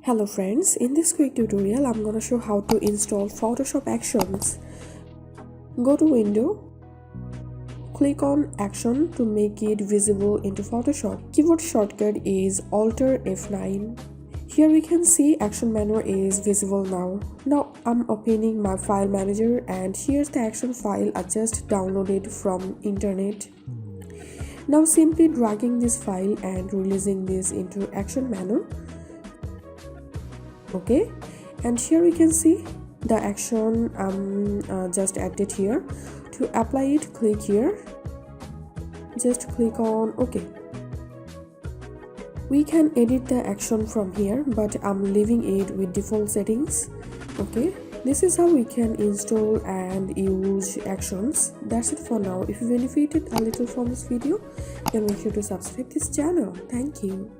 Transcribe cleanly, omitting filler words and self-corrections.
Hello friends, in this quick tutorial I'm gonna show how to install Photoshop Actions. Go to Window, click on Action to make it visible into Photoshop. Keyboard shortcut is Alt F9. Here we can see Action Menu is visible now. Now I'm opening my file manager and here's the action file I just downloaded from internet. Now simply dragging this file and releasing this into Action Menu. Okay, and here we can see the action just added here. To apply it, click here, just click on OK. We can edit the action from here, but I'm leaving it with default settings. Okay, this is how we can install and use actions. That's it for now. If you benefited a little from this video, then make sure to subscribe this channel. Thank you.